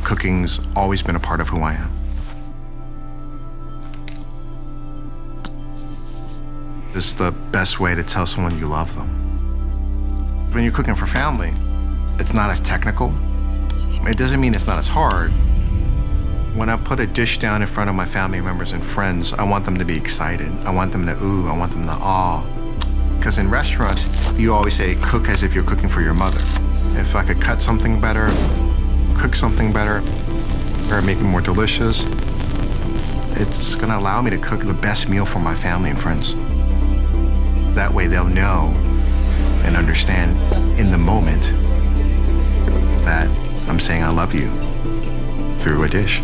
Cooking's always been a part of who I am. It's the best way to tell someone you love them. When you're cooking for family, it's not as technical. It doesn't mean it's not as hard. When I put a dish down in front of my family members and friends, I want them to be excited. I want them to ooh, I want them to ah. Because in restaurants, you always say, cook as if you're cooking for your mother. If I could cut something better, cook something better, or make it more delicious, it's gonna allow me to cook the best meal for my family and friends. That way they'll know and understand in the moment that I'm saying I love you through a dish.